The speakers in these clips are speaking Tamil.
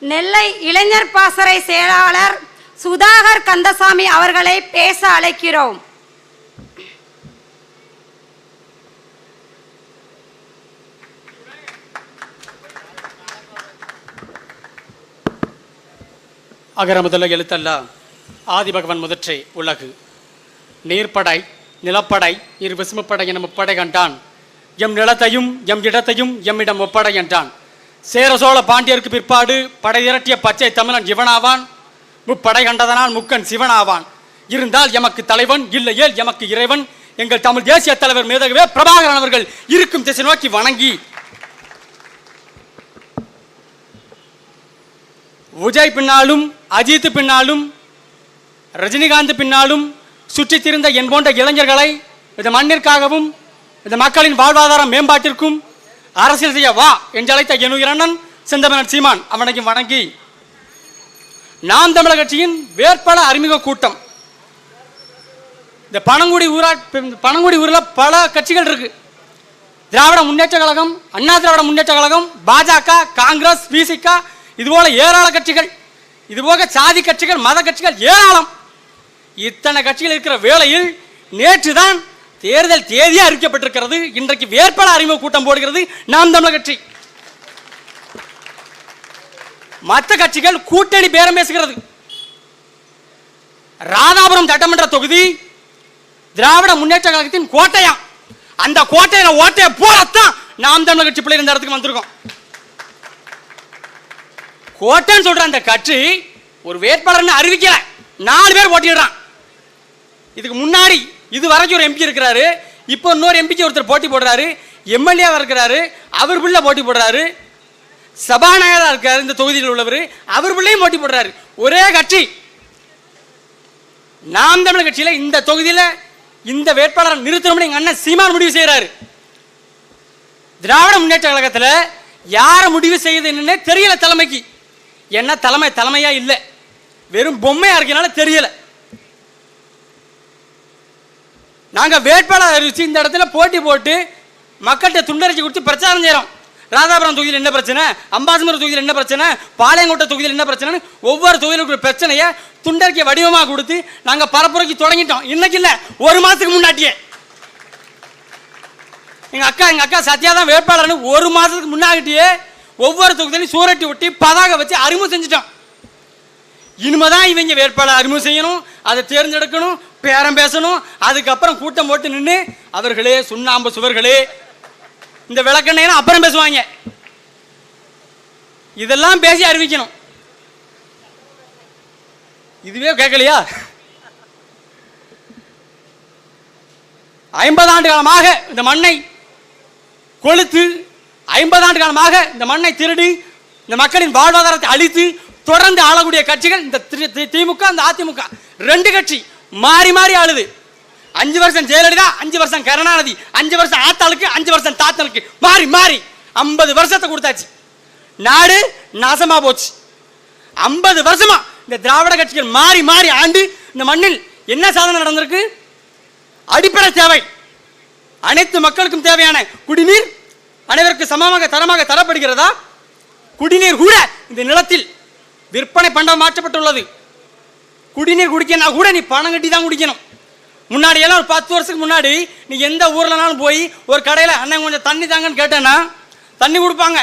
நெல்லை இளைஞர் பாசறை செயலாளர் சுதாகர் கந்தசாமி அவர்களை பேச அழைக்கிறோம். அகர முதல எழுத்தல்ல ஆதிபகவன் முதற்றே உலகு. நீர்ப்படை நிலப்படை இரு விசுமப்படை என முப்படை கண்டான். எம் நிலத்தையும் எம் இடத்தையும் எம்மிடம் ஒப்படை என்றான். சேர சோழ பாண்டியருக்கு பிற்பாடு படை திரட்டிய பச்சை தமிழன் இவனாவான். முப்படை கண்டதனால் முக்கன் சிவனாவான். இருந்தால் எமக்கு தலைவன், இல்லையேல் எமக்கு இறைவன். எங்கள் தமிழ் தேசிய தலைவர் மேதகவே பிரபாகரன் அவர்கள் இருக்கும் திசை நோக்கி வணங்கி விஜய் பின்னாலும் அஜித் பின்னாலும் ரஜினிகாந்த் பின்னாலும் சுற்றித் திரிந்த என் போன்ற இளைஞர்களை இந்த மண்ணிற்காகவும் இந்த மக்களின் வாழ்வாதார மேம்பாட்டிற்கும் அரசியல் செய்ய வா என்று அழைத்த என் உயிரண்ணன் செந்தமிழன் சீமான் அவனையும் வணங்கி நாம் தமிழர் கட்சியின் வேட்பாளர் அறிமுக கூட்டம். இந்த பனங்குடி ஊரில் பல கட்சிகள் இருக்கு. திராவிட முன்னேற்ற கழகம், அண்ணா திராவிட முன்னேற்ற கழகம், பாஜக, காங்கிரஸ், விசிக, இதுபோல ஏராள கட்சிகள், இதுபோக சாதி கட்சிகள், மத கட்சிகள் ஏராளம். இத்தனை கட்சிகள் இருக்கிற வேளையில் நேற்று தான் தேர்தல் தேதியே அறிவிக்கப்பட்டிருக்கிறது. இன்றைக்கு வேட்பாளர் அறிமுக கூட்டம் போடுகிறது நாம் தமிழர் கட்சி. மற்ற கட்சிகள் கூட்டணி பேரம் பேசுகிறது. ராதாபுரம் சட்டமன்ற தொகுதி திராவிட முன்னேற்ற கழகத்தின் கோட்டையா. அந்த கோட்டையில ஓட்டையை போலத்தான் நாம் தமிழர் கட்சி பிள்ளை இந்த இடத்துக்கு வந்திருக்கோம். கோட்டைன்னு சொல்ற அந்த கட்சி ஒரு வேட்பாளர் அறிவிக்கல, 4 பேர் போட்டிடுறான். இதுக்கு முன்னாடி இது வரைக்கும் ஒரு எம்பி இருக்கிறாரு, இப்போ இன்னொரு எம்பிக்கு ஒருத்தர் போட்டி போடுறாரு, எம்எல்ஏ இருக்கிறாரு, அவர் பிள்ளை போட்டி போடுறாரு, சபாநாயகராக இருக்காரு இந்த தொகுதியில் உள்ளவர், அவர் பிள்ளையும் போட்டி போடுறாரு. ஒரே கட்சி. நாம் தமிழர் கட்சியில இந்த தொகுதியில் இந்த வேட்பாளரை நிறுத்தணும்னு எங்க அண்ணன் சீமான் முடிவு செய்யறாரு. திராவிட முன்னேற்ற கழகத்தில் யார முடிவு செய்யுதுன்னு தெரியல தலைமைக்கு. என்ன தலைமையா இல்லை, வெறும் பொம்மையா இருக்கனால தெரியல. நாங்க வேட்பாளர் அறிவிச்சு இந்த இடத்துல போட்டி போட்டு மக்கள்கிட்ட துண்டறிச்சு கொடுத்து பிரச்சாரம் செய்யறோம். ராதாபுரம் தொகுதியில் என்ன பிரச்சனை, அம்பாசமுத்திரம் தொகுதியில் என்ன பிரச்சனை, பாளையங்கோட்டை தொகுதியில் என்ன பிரச்சனை, ஒவ்வொரு தொகுதியில் பிரச்சனையை துண்டறிக்கை வடிவமாக கொடுத்து நாங்க பரப்புரைக்கு தொடங்கிட்டோம். இன்னைக்கு இல்ல, 1 மாசத்துக்கு முன்னாடியே. எங்க அக்கா சத்யா தான் வேட்பாளர்னு 1 மாசத்துக்கு முன்னாடியே ஒவ்வொரு தொகுதியிலும் சூரட்டி ஒட்டி பதாக வச்சு அறிமுகம் செஞ்சுட்டோம். இனிமேதான் இவங்க வேட்பாளர் அறிமுகம் செய்யணும், அதை தேர்ந்தெடுக்கணும், பேரம் பேசணும். அதுக்கப்புறம் கூட்டம் போட்டு நின்று அவர்களே சுண்ணாம்பு சுவர்களே இந்த விளக்கெண்ணெய் அப்புறம் பேசுவாங்க. இதெல்லாம் பேசி அறிவிக்கணும். இதுவே கேட்கலையா? 50 ஆண்டு காலமாக இந்த மண்ணை கொளுத்து, 50 ஆண்டு காலமாக இந்த மண்ணை திருடி இந்த மக்களின் வாழ்வாதாரத்தை அழித்து தொடர்ந்து ஆளக்கூடிய கட்சிகள் இந்த திமுக, இந்த அதிமுக 2 கட்சி மாறி மாறி ஆளுது. 5 வருஷம் ஜெயலலிதா, 5 வருஷம் கருணாநிதி, 5 வருஷம் ஆத்தாளுக்கு, 5 வருஷம் தாத்தனுக்கு, மாறி மாறி 50 வருஷத்தை கொடுத்தாச்சு. நாடு நாசமா போச்சு. 50 வருஷமா இந்த திராவிட கட்சிகள் மாறி மாறி ஆண்டு இந்த மண்ணில் என்ன சாதனை நடந்திருக்கு? அடிப்படை தேவை, அனைத்து மக்களுக்கும் தேவையான குடிநீர் அனைவருக்கும் சமமாக தரமாக தரப்படுகிறதா? குடிநீர் கூட இந்த நிலத்தில் விற்பனை பண்ண மாற்றப்பட்டுள்ளது. குடிநீர் குடிக்கணும் கூட நீ பணம் கட்டி தான் குடிக்கணும். முன்னாடி எல்லாம் ஒரு 10 வருஷத்துக்கு முன்னாடி நீ எந்த ஊர்லனாலும் போய் ஒரு கடையில் அண்ணன் கொஞ்சம் தண்ணி தாங்கன்னு கேட்டேன்னா தண்ணி கொடுப்பாங்க.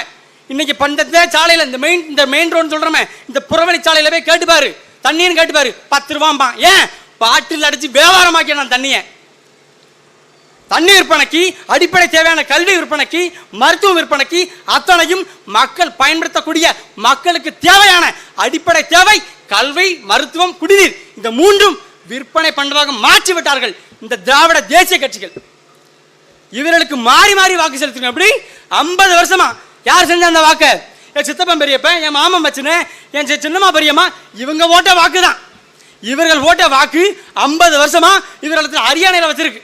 இன்னைக்கு பண்டத்தை சாலையில் இந்த மெயின் ரோடு சொல்றமே, இந்த புறவழி சாலையில போய் கேட்டுப்பாரு, தண்ணின்னு கேட்டுப்பாரு, 10 ரூபாம்பா. ஏன்? பாட்டில் அடிச்சு வியாபாரமாக்கி நான் தண்ணியை. தண்ணி விற்பனைக்கு, அடிப்படை தேவையான கல்வி விற்பனைக்கு, மருத்துவ விற்பனைக்கு, அத்தனையும் மக்கள் பயன்படுத்தக்கூடிய மக்களுக்கு தேவையான அடிப்படை தேவை கல்வி, மருத்துவம், குடிநீர், இந்த 3ம் விற்பனை பண்றதாக மாற்றி விட்டார்கள் இந்த திராவிட தேசிய கட்சிகள். இவர்களுக்கு மாறி மாறி வாக்கு செலுத்தணும். எப்படி 50 வருஷமா யார் செஞ்ச அந்த வாக்கு? என் சித்தப்பன் பெரியப்பன், என் மாமன் மச்சனு, என் சின்னம்மா பெரியம்மா, இவங்க ஓட்ட வாக்கு தான். இவர்கள் ஓட்ட வாக்கு 50 வருஷமா இவர்களுக்கு அரியானையில் வச்சிருக்கு.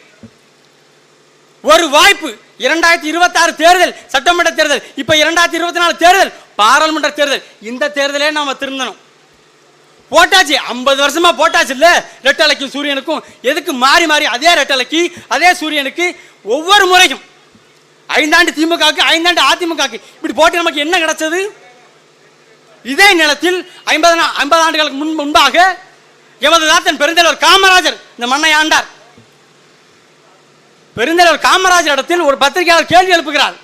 ஒரு வாய்ப்பு 2026 தேர்தல், சட்டமன்ற தேர்தல், இப்ப 2024 தேர்தல், பாராளுமன்ற தேர்தல், இந்த தேர்தலே நாம திருந்தணும். போட்டாச்சு, 50 வருஷமா போட்டாச்சு இல்ல. ரெட்டலைக்கும் சூரியனுக்கும் எதுக்கு மாறி மாறி அதே ரெட்டலைக்கு அதே சூரியனுக்கு ஒவ்வொரு முறையும் 5 ஆண்டு திமுகவுக்கு 5 ஆண்டு அதிமுகவுக்கு இப்படி போட்டு நமக்கு என்ன கிடைச்சது? இதே நிலத்தில் 50 ஆண்டுகளுக்கு முன்பாக எமது தாத்தன் பெருந்தலைவர் காமராஜர் இந்த மண்ணை ஆண்டார். பெருந்தலைவர் காமராஜர் இடத்தில் ஒரு பத்திரிகையாளர் கேள்வி எழுப்புகிறார்.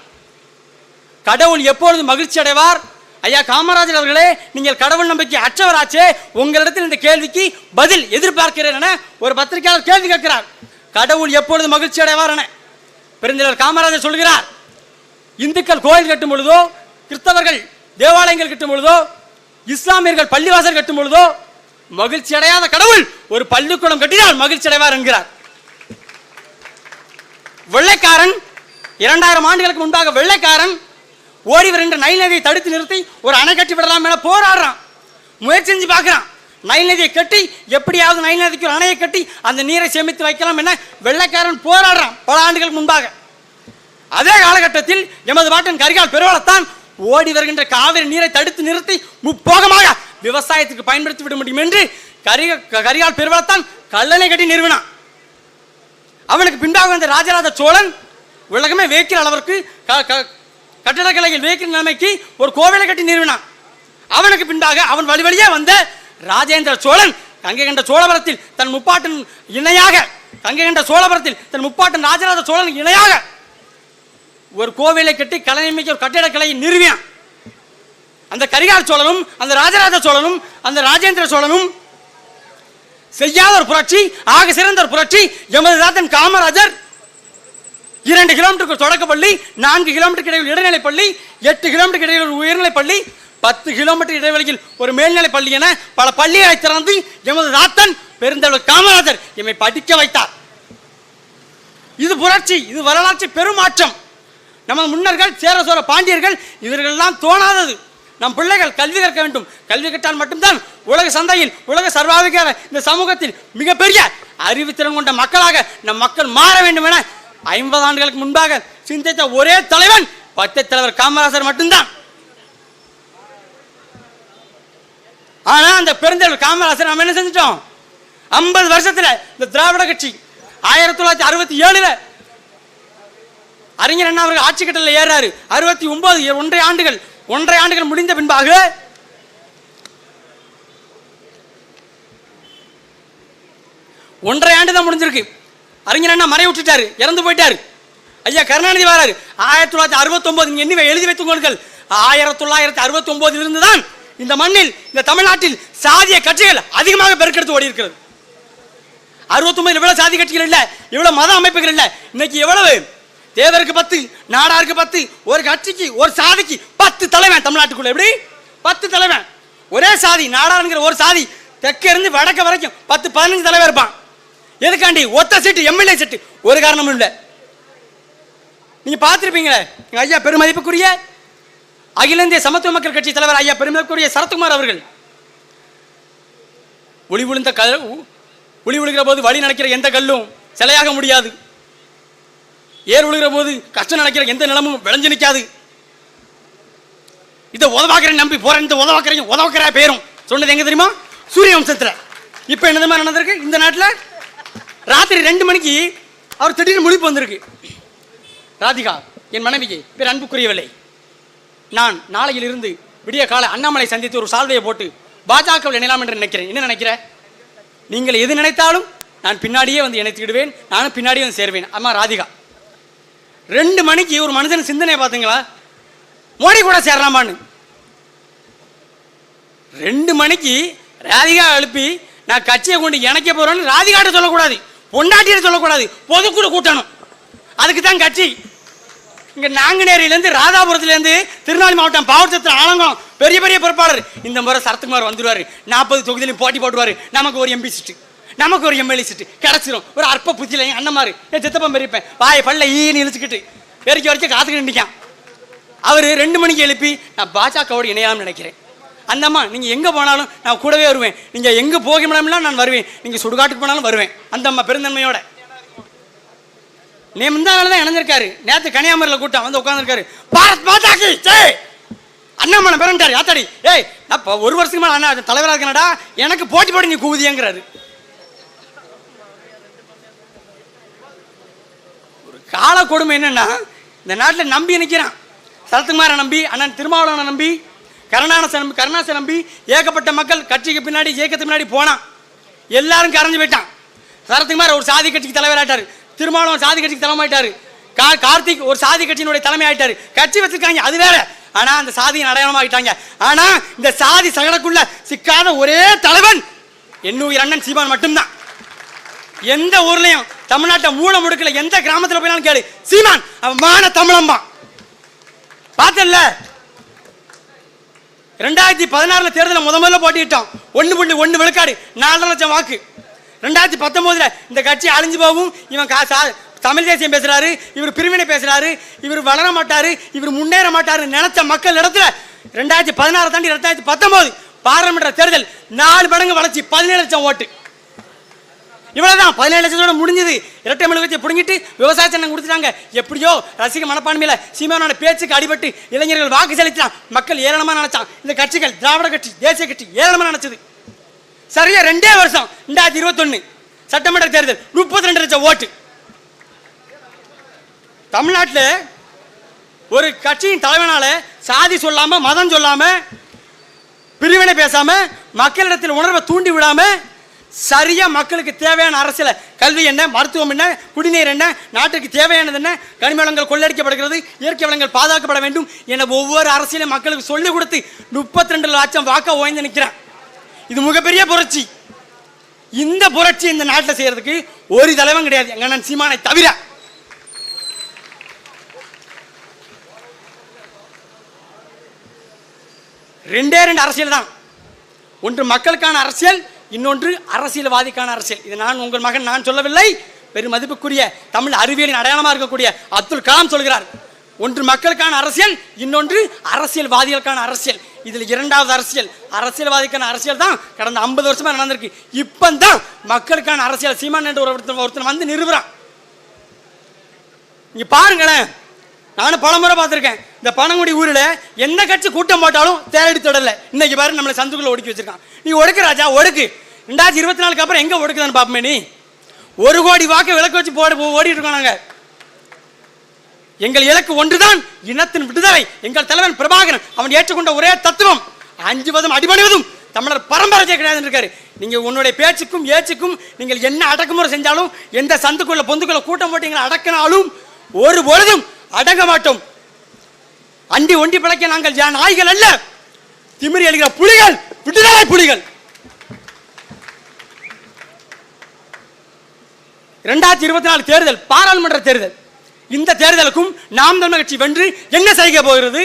கடவுள் எப்பொழுது மகிழ்ச்சி அடைவார்? ஐயா காமராஜர் அவர்களே, நீங்கள் கடவுள் நம்பிக்கை அற்றவராச்சே, உங்களிடத்தில் இந்த கேள்விக்கு பதில் எதிர்பார்க்கிறேன் என ஒரு பத்திரிகையாளர் கேள்வி கேட்கிறார். கடவுள் எப்பொழுது மகிழ்ச்சி அடைவார் என பெருந்தலைவர் காமராஜர் சொல்கிறார், இந்துக்கள் கோயில் கட்டும் பொழுதோ, கிறிஸ்தவர்கள் தேவாலயங்கள் கட்டும் பொழுதோ, இஸ்லாமியர்கள் பள்ளிவாசல் கட்டும் பொழுதோ மகிழ்ச்சி அடையாத கடவுள் ஒரு பள்ளிக்கூடம் கட்டினால் மகிழ்ச்சி அடைவார் என்கிறார். வெள்ளைக்காரன் 2000 ஆண்டுகளுக்கு முன்பாக வெள்ளைக்காரன் ஓடி வருகின்ற நைல் நதியை தடுத்து நிறுத்தி ஒரு அணை கட்டி விடலாம் என போராடுறான், முயற்சி செஞ்சு பார்க்கிறான். நைல் நதியை கட்டி எப்படியாவது நைல் நதிக்கு ஒரு அணையை கட்டி அந்த நீரை சேமித்து வைக்கலாம் என வெள்ளைக்காரன் போராடுறான் பல ஆண்டுகளுக்கு முன்பாக. அதே காலகட்டத்தில் எமது பாட்டன் கரிகால் பெருவளத்தான் ஓடி வருகின்ற காவிரி நீரை தடுத்து நிறுத்தி முப்போகமாக விவசாயத்துக்கு பயன்படுத்தி விட முடியும் என்று கரிகால் பெருவளத்தான் கல்லணை கட்டி நிறுவினான். அவனுக்கு பின்பாக வந்த ராஜராஜ சோழன் உலகமே வேக்கிற அளவிற்கு கட்டடக்கலையில் வேக்கிற நிலைமைக்கு ஒரு கோவிலை கட்டி நிறுவினான். அவனுக்கு பின்பாக அவன் வழி வழியே வந்த ராஜேந்திர சோழன் கங்கை கண்ட சோழபுரத்தில் தன் முப்பாட்டன் இணையாக ராஜராஜ சோழன் இணையாக ஒரு கோவிலை கட்டி கலைமைக்கு ஒரு கட்டிடக்கலையை நிறுவினான். அந்த கரிகால் சோழனும் அந்த ராஜராஜ சோழனும் அந்த ராஜேந்திர சோழனும் செய்யாத ஒரு புரட்சி, ஆக சிறந்த ஒரு புரட்சி எமது தாத்தன் காமராஜர் 2 கிலோமீட்டருக்கு தொடக்கப்பள்ளி, 4 கிலோமீட்டருக்கு இடையில் இடைநிலை பள்ளி, 8 கிலோமீட்டருக்கு இடையில் ஒரு உயர்நிலை பள்ளி, 10 கிலோமீட்டர் இடைவெளியில் ஒரு மேல்நிலை பள்ளி என பல பள்ளிகளை திறந்து எமது தாத்தன் பெருந்தலைவர் காமராஜர் எம்மை படிக்க வைத்தார். இது புரட்சி, இது வரலாற்று பெருமாற்றம். நமது முன்னர்கள் சேர சோழ பாண்டியர்கள் இவர்களெல்லாம் தோணாதது. நம் பிள்ளைகள் கல்வி கற்க வேண்டும், கல்வி கற்றால் மட்டும்தான் உலக சந்தையில் உலக சர்வாதிகார இந்த சமூகத்தில் மிகப்பெரிய அறிவுத்திறன் கொண்ட மக்களாக நம் மக்கள் மாற வேண்டும் என 50 ஆண்டுகளுக்கு முன்பாக சிந்தித்த ஒரே தலைவன் பச்சை தலைவர் காமராஜர் மட்டும்தான். ஆனா அந்த பெருந்தலைவர் காமராஜர் நம்ம என்ன செஞ்சிட்டோம்? 50 வருஷத்துல இந்த திராவிட கட்சி 1967 அறிஞர் அண்ணா அவர்கள் ஆட்சி கட்டளையில் ஏறாரு. 69 ஒன்றரை ஆண்டுகள் முடிந்த பின்பாக ஒன்றரை ஆண்டு தான் முடிஞ்சிருக்கு. அறிஞர் அண்ணா மறை விட்டுட்டாரு, இறந்து போயிட்டாரு. ஐயா கருணாநிதி வராரு 1969. நீங்க எண்ணி எழுதி வைத்துக் கொள்ளுங்கள். 1969 இருந்து தான் இந்த மண்ணில் இந்த தமிழ்நாட்டில் சாதிய கட்சிகள் அதிகமாக பெருக்கெடுத்து ஓடி இருக்கிறது. 69 இவ்வளவு சாதி கட்சிகள் இல்ல, இவ்வளவு மத அமைப்புகள் இல்ல. இன்னைக்கு எவ்வளவு? தேவருக்கு 10, நாடாருக்கு 10, ஒரு கட்சிக்கு ஒரு சாதிக்கு 10 தலைவன் தமிழ்நாட்டுக்குள்ள. எப்படி 10 தலைவன்? ஒரே சாதி நாடாருங்கிற ஒரு சாதி தெற்க இருந்து வடக்க வரைக்கும் 10-15 தலைவர் இருப்பான். எதுக்காண்டி? ஒத்த சீட்டு, எம்எல்ஏ சீட்டு. ஒரு காரணமும் இல்லை. நீங்க பார்த்திருப்பீங்களே, எங்க ஐயா பெருமதிப்புக்குரிய அகில இந்திய சமத்துவ மக்கள் கட்சி தலைவர் ஐயா பெருமதிப்புக்குரிய சரத்குமார் அவர்கள் ஒளி விழுகிற போது வழி நடக்கிற எந்த கல்லும் சிலையாக முடியாது, ஏர் விழுகிற போது கஷ்டம் நடக்கிற எந்த நிலமும் விளைஞ்சு நிற்காது, இதை உதவாக்கிறேன் நம்பி போறேன், இந்த உதவாக்கிற பேரும் சொன்னது எங்க தெரியுமா? சூரிய வம்சத்துல. இப்ப என்ன மாதிரி நடந்திருக்கு இந்த நாட்டில்? ராத்திரி 2 மணிக்கு அவர் திடீர்னு முழிப்பு வந்திருக்கு. ராதிகா என் மனைவிக்கு பேர் அன்புக்குரியவில்லை, நான் நாளையிலிருந்து விடிய கால அண்ணாமலை சந்தித்து ஒரு சால்வையை போட்டு பாஜகவில் இணையலாம் என்று நினைக்கிறேன். என்ன நினைக்கிற? நீங்கள் எது நினைத்தாலும் நான் பின்னாடியே வந்து இணைத்துக்கிடுவேன், நானும் பின்னாடியே வந்து சேருவேன். அம்மா ராதிகா 2 மணிக்கு ஒரு மனுஷன் சிந்தனையை பார்த்தீங்களா? மோடி கூட சேரலாமான்னு 2 மணிக்கு ராதிகா எழுப்பி நான் கட்சியை கொண்டு இணைக்க போறேன்னு ராதிகாட்ட சொல்லக்கூடாது, பொண்டாட்டியிட சொல்லக்கூடாது, பொதுக்குழு கூட்டணும். அதுக்கு தான் கட்சி. இங்க நாங்குநேரியிலேருந்து ராதாபுரத்துலேருந்து திருநெல்வேலி மாவட்டம் பாவச்சத்திர ஆலங்குளம் பெரிய பெரிய பொறுப்பாளர் இந்த முறை சரத்குமார் வந்துடுவார். 40 தொகுதியிலையும் போட்டி போட்டுவார். நமக்கு ஒரு எம்பி சீட்டு, நமக்கு ஒரு எம்எல்ஏ சீட்டு கிடைச்சிரும். ஒரு அற்ப புத்தியில அண்ணமாரு என் சித்தப்பம் பெரியப்பேன் வாயை பல்ல ஈன்னு இழுச்சுக்கிட்டு பெருக்கி வரைக்கும் காத்துக்கிட்டு நிற்கான். அவர் 2 மணிக்கு எழுப்பி நான் பாஜகவோடு இணையாமல் நினைக்கிறேன். அந்த அம்மா நீங்கள் எங்கே போனாலும் நான் கூடவே வருவேன், நீங்கள் எங்கே போக முடியலாம் நான் வருவேன், நீங்கள் சுடுகாட்டுக்கு போனாலும் வருவேன். அந்த அம்மா பெருந்தன்மையோட முந்தானால தான் இணைஞ்சிருக்காரு. நேற்று கன்னியாகுமரியில் கூட்டம் வந்து உட்காந்துருக்காரு. பாரத் மாதாக்கு ஜெய் அண்ணாமலை பிறந்தாரு. யாத்தாடி ஏய் நான் 1 வருஷத்துக்கு மேலே அண்ணா தலைவராக இருக்கனடா, எனக்கு போட்டி போட்டு நீ கூதியங்கிறாரு. ஒரு கால கொடுமை என்னன்னா, இந்த நாட்டில் நம்பி நிற்கிறான். சரத்குமாரை நம்பி, அண்ணன் திருமாவளவனை நம்பி, கருணாசை நம்பி ஏகப்பட்ட மக்கள் கட்சிக்கு பின்னாடி இயக்கத்துக்கு பின்னாடி போனான். எல்லாரும் கரைஞ்சு போயிட்டான். சரத்குமார் ஒரு சாதி கட்சிக்கு தலைவராயிட்டாரு. திருமாவளவன் சாதி கட்சிக்கு தலைமையாயிட்டாரு. கார்த்திக் ஒரு சாதி கட்சியினுடைய தலைமை ஆயிட்டாரு. கட்சி வச்சிருக்காங்க, அது வேற. ஆனா அந்த சாதியின் அடையாளமாகிட்டாங்க. ஆனா இந்த சாதி சகடக்குள்ள சிக்காத ஒரே தலைவன் என்னுயிர் அண்ணன் சீமான் மட்டும்தான். எந்த ஊர்லயும் தமிழ்நாட்டை மூல முடுக்கல எந்த கிராமத்தில் போயினாலும் கேளு, சீமான் அவன் மான தமிழம்பா. பார்த்தல 2016 தேர்தலில் முதல்ல போட்டிட்டோம். 1.1 விழுக்காடு, 4 லட்சம் வாக்கு. 2019 இந்த கட்சி அழிஞ்சு போகும், இவன் தமிழ் தேசியம் பேசுறாரு, இவர் பிரிவினை பேசுறாரு, இவர் வளர மாட்டாரு, இவர் முன்னேற மாட்டாரு நினைச்ச மக்கள் இடத்துல 2016 தாண்டி 2019 பாராளுமன்ற தேர்தல் 4 மடங்கு வளர்ச்சி, 17 லட்சம் ஓட்டு. இவ்வளவுதான், 17 லட்சத்தோட முடிஞ்சது. இரட்டை மெழுகுவர்த்தியை புடுங்கிட்டு விவசாய சின்னம் கொடுத்துட்டாங்க. எப்படியோ ரசிக மனப்பான்மையில சீமானோட பேச்சுக்கு அடிபட்டு இளைஞர்கள் வாக்கு செலுத்தினான். மக்கள் ஏளனமா நினைச்சான். இந்த கட்சிகள் திராவிட கட்சி, தேசிய கட்சி ஏளனமா நினைச்சது. சரியா 2 வருஷம் 2021 சட்டமன்ற தேர்தல் 32 லட்சம் ஓட்டு. தமிழ்நாட்டில் ஒரு கட்சியின் தலைவனால சாதி சொல்லாம, மதம் சொல்லாம, பிரிவினை பேசாம, மக்களிடத்தில் உணர்வை தூண்டி விடாம சரியா மக்களுக்கு தேவையான அரசியல, கல்வி என்ன, மருத்துவம் என்ன, குடிநீர் என்ன, நாட்டுக்கு தேவையானது என்ன, கனிம வளங்கள் கொள்ளடிக்கப்படுகிறது, இயற்கை வளங்கள் பாதுகாக்கப்பட வேண்டும் என ஒவ்வொரு அரசியலும் மக்களுக்கு சொல்லிக் கொடுத்து 32 லட்சம் வாக்க ஓய்ந்து நிற்கிறேன். இது மிகப்பெரிய புரட்சி. இந்த புரட்சி இந்த நாட்டில் செய்யறதுக்கு ஒரு தலைவன் கிடையாது, எங்க அண்ணன் சீமானை தவிர. ரெண்டே அரசியல் தான். ஒன்று மக்களுக்கான அரசியல், இன்னொன்று அரசியல்வாதிக்கான அரசியல். இது நான் உங்கள் மகன் நான் சொல்லவில்லை, பெரும் மதிப்புக்குரிய தமிழ் அறிவியலின் அடையாளமாக இருக்கக்கூடிய அப்துல் கலாம் சொல்கிறார். ஒன்று மக்களுக்கான அரசியல், இன்னொன்று அரசியல்வாதிகளுக்கான அரசியல். இதில் இரண்டாவது அரசியல்வாதிக்கான அரசியல் தான் கடந்த 50 வருஷமா நடந்திருக்கு. இப்பதான் மக்களுக்கான அரசியல் சீமான் என்ற ஒருத்தன் வந்து நிறுவுறான். இங்க பாருங்களேன், நானும் பலமுறை பார்த்துருக்கேன். இந்த பனங்குடி ஊரில் எந்த கட்சி கூட்டம் போட்டாலும் தேடி தொடரல. இன்னைக்கு பாரு நம்மளை சந்துக்குள்ள ஒடுக்கி வச்சிருக்கான். நீ ஒடுக்கு ராஜா, ஒடுக்கு. 2024 அப்புறம் எங்க ஒடுக்குதான்னு பாப்பமே. நீ 1 கோடி வாக்கு விளக்கு வச்சு ஓடிட்டு இருக்கோம். நாங்க எங்கள் இலக்கு ஒன்றுதான், இனத்தின் விடுதலை. எங்கள் தலைவன் பிரபாகரன் அவன் ஏற்றுக்கொண்ட ஒரே தத்துவம் 5 அடிபணிவதும் தமிழர் பரம்பரை கிடையாது இருக்காரு. நீங்க உன்னுடைய பேச்சுக்கும் ஏச்சுக்கும் நீங்கள் என்ன அடக்குமுறை செஞ்சாலும், எந்த சந்துக்குள்ள பொந்துக்குள்ள கூட்டம் போட்டு எங்களை அடக்கினாலும் ஒரு பொழுதும் அடங்க மாட்டோம். அண்டி ஒண்டி பிழைக்க நாங்கள் நாய்கள் அல்ல, திமிரி எழுகிற புலிகள், விடுதலை புலிகள். 2024 தேர்தல் பாராளுமன்ற தேர்தல். இந்த தேர்தலுக்கும் நாம் தமிழர் கட்சி வென்று என்ன செய்ய போகிறது?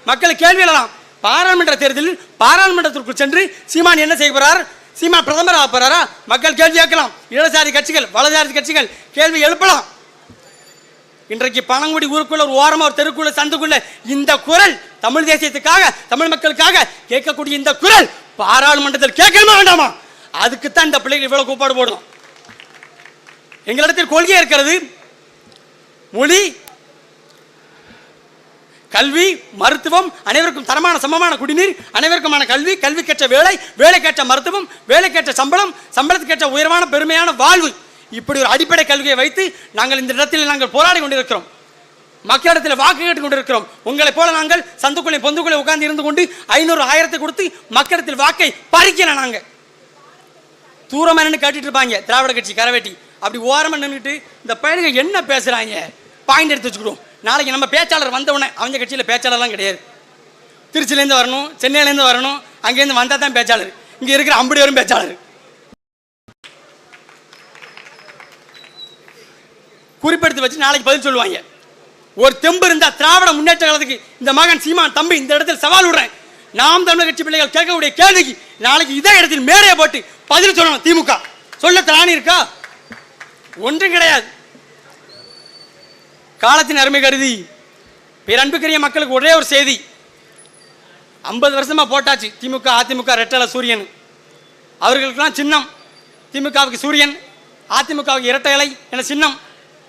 மக்கள் கேள்வி எழலாம். பாராளுமன்ற தேர்தலில் பாராளுமன்றத்திற்குள் சென்று சீமான் என்ன செய்ய போறார்? சீமான் பிரதமர் ஆக போறாரா? மக்கள் கேள்வி கேட்கலாம். இடதுசாரி கட்சிகள், வலதுசாரி கட்சிகள் கேள்வி எழுப்பலாம். இன்றைக்கு பனங்குடி ஊருக்குள்ள ஒரு ஓரமா ஒரு தெருக்குள்ள சந்துக்குள்ள இந்த குரல் தமிழ் தேசியத்துக்காக, தமிழ் மக்களுக்காக கேட்கக்கூடிய இந்த குரல் பாராளுமன்றத்தில் கேட்கணுமா வேண்டாமா? அதுக்குத்தான் இந்த பிள்ளைகள் இவ்வளவு கூப்பாடு போடணும். எங்களிடத்தில் கொள்கை இருக்கிறது. மொழி, கல்வி, மருத்துவம், அனைவருக்கும் தரமான சமமான குடிநீர், அனைவருக்குமான கல்வி, கல்விக்கேற்ற வேலை, வேலைக்கேற்ற மருத்துவம், வேலைக்கேற்ற சம்பளம், சம்பளத்துக்கேற்ற உயர்வான பெருமையான வாழ்வு, இப்படி ஒரு அடிப்படை கல்வியை வைத்து நாங்கள் இந்த இடத்தில் நாங்கள் போராடி கொண்டிருக்கிறோம். மக்களிடத்தில் வாக்கு கேட்டுக் கொண்டிருக்கிறோம். உங்களை போல நாங்கள் சந்துக்குள்ளே பொந்துக்குள்ளே உட்கார்ந்து இருந்து கொண்டு 500 1000 கொடுத்து மக்களிடத்தில் வாக்கை பறிக்கல. நாங்க தூரமா நின்று கேட்டுட்டு இருப்பாங்க திராவிட கட்சி கரவேட்டி. அப்படி ஓரமா நின்றுட்டு இந்த பையனுங்க என்ன பேசுறாங்க பாயிண்ட் எடுத்து வச்சுக்கிடுவோம். நாளைக்கு நம்ம பேச்சாளர் வந்தவுடனே அவங்க கட்சியில் பேச்சாளர்லாம் கிடையாது. திருச்சியிலேருந்து வரணும், சென்னையிலேருந்து வரணும், அங்கேருந்து வந்தால் தான் பேச்சாளர். இங்கே இருக்கிற 50 பேரும் பேச்சாளர். குறிப்பெடுத்து வச்சு நாளைக்கு பதில் சொல்லுவாங்க. ஒரு தெம்பு இருந்தா திராவிட முன்னேற்ற கழகத்துக்கு இந்த மகன் சீமான் தம்பி இந்த இடத்தில் சவால் விடுறேன். நாம் தமிழர் கட்சி பிள்ளைகள் கேட்கக்கூடிய கேள்விக்கு நாளைக்கு இதே இடத்தில் மேடையை போட்டு பதில் சொல்லணும். திமுக சொல்ல திராணி இருக்கா? ஒன்றும் கிடையாது. காலத்தின் அருமை கருதி பேரன்புக்குரிய மக்களுக்கு ஒரே ஒரு செய்தி. 50 வருஷமா போட்டாச்சு திமுக அதிமுக ரெட்டல சூரியன். அவர்களுக்கெல்லாம் சின்னம். திமுகவுக்கு சூரியன், அதிமுகவுக்கு இரட்டை இலை என சின்னம்.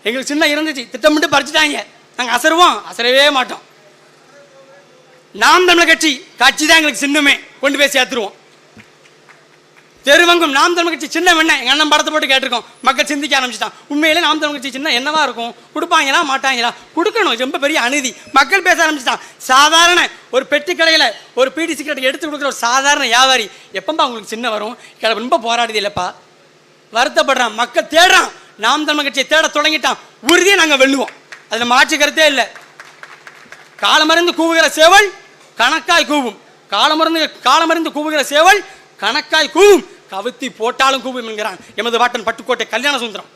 எங்களுக்கு சின்னம் இருந்துச்சு, திட்டமிட்டு பறிச்சுட்டாங்க. நாங்கள் அசருவோம், அசரவே மாட்டோம். நாம் தமிழர் கட்சி தான் எங்களுக்கு சின்னமே, கொண்டு போய் சேர்த்துருவோம். தெருவங்கும் நாம் தமிழ் கட்சி சின்னம் என்ன எங்கள் அண்ணன் படத்தை போட்டு கேட்டிருக்கோம். மக்கள் சிந்திக்க ஆரம்பிச்சிட்டான். உண்மையிலே நாம் தமிழ் கட்சி சின்னம் என்னவா இருக்கும்? கொடுப்பாங்களா மாட்டாங்களா? கொடுக்கணும். ரொம்ப பெரிய அநீதி. மக்கள் பேச ஆரம்பிச்சிட்டான். சாதாரண ஒரு பெட்டி கடையில் ஒரு பீடி சிகரெட் எடுத்து கொடுக்குற ஒரு சாதாரண வியாபாரி எப்பப்பா உங்களுக்கு சின்ன வரும்? ரொம்ப போராடுது இல்லைப்பா, வருத்தப்படுறான். மக்கள் தேடுறான். நாம் தமிழ் கட்சியை தேட தொடங்கிட்டான். உறுதியை நாங்கள் வெல்லுவோம், அதில் மாற்று கருத்தே இல்லை. காலமறிந்து கூவுகிற சேவல் கணக்காய் கூவும். காலமறிந்து கூவுகிற சேவல் கணக்காய் கூவும். கவுத்தி போட்டாலும் கூவும் என்கிறான் எமது வாட்டன் பட்டுக்கோட்டை கல்யாண சுந்தரம்.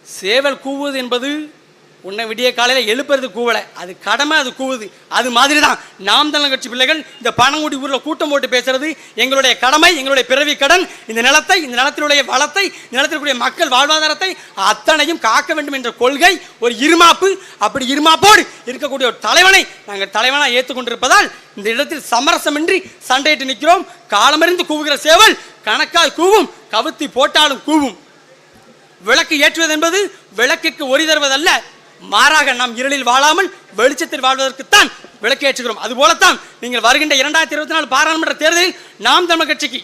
சேவல் கூவுவது என்பது உன்னை விடிய காலையில் எழுப்புறது கூவலை, அது கடமை, அது கூவுது. அது மாதிரி தான் நாம் தமிழர் கட்சி பிள்ளைகள் இந்த பனங்குடி ஊரில் கூட்டம் போட்டு பேசுறது எங்களுடைய கடமை, எங்களுடைய பிறவி கடன். இந்த நிலத்தை, இந்த நிலத்தினுடைய வளத்தை, இந்த நிலத்திற்குரிய மக்கள் வாழ்வாதாரத்தை அத்தனையும் காக்க வேண்டும் என்ற கொள்கை ஒரு இருமாப்பு. அப்படி இருமாப்போடு இருக்கக்கூடிய ஒரு தலைவனை நாங்கள் தலைவனாக ஏற்றுக்கொண்டிருப்பதால் இந்த இடத்தில் சமரசமின்றி சண்டையிட்டு நிற்கிறோம். காலமறிந்து கூவுகிற சேவல் கணக்காய் கூவும், கவுத்தி போட்டாலும் கூவும். விளக்கு ஏற்றுவது என்பது விளக்குக்கு ஒளி தருவதல்ல, மாறாக நாம் இருளில் வாழாமல் வெளிச்சத்தில் வாழ்வதற்குத்தான் விளக்கு ஏற்றுகிறோம். அதுபோலத்தான் நீங்கள் வருகின்ற 2024 பாராளுமன்ற தேர்தலில் நாம் தமிழ் கட்சிக்கு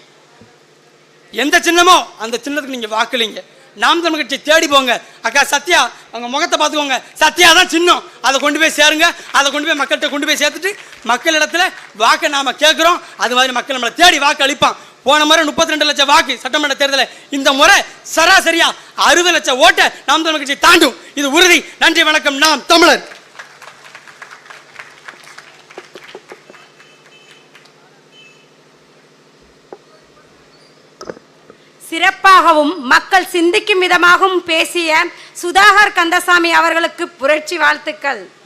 எந்த சின்னமோ அந்த சின்னத்துக்கு நீங்க வாக்களிங்க. நாம் தமிழ் கட்சி தேடி போங்க. அக்கா சத்யா அவங்க முகத்தை பார்த்துக்கோங்க, சத்யா தான் சின்னம், அதை கொண்டு போய் சேருங்க. அதை கொண்டு போய் மக்கள்கிட்ட கொண்டு போய் சேர்த்துட்டு மக்களிடத்துல வாக்கை நாம கேட்கிறோம். அது மாதிரி மக்கள் நம்மளை தேடி வாக்கு அளிப்பான். போன முறை 32 லட்சம் வாக்கு சட்டமன்ற தேர்தலில், இந்த முறை சராசரியா 60 லட்சம் ஓட்ட நாம் தமிழர் கட்சி தாண்டும். இது உறுதி. நன்றி, வணக்கம். நாம் தமிழர். சிறப்பாகவும் மக்கள் சிந்திக்கும் விதமாகவும் பேசிய சுதாகர் கந்தசாமி அவர்களுக்கு புரட்சி வாழ்த்துக்கள்.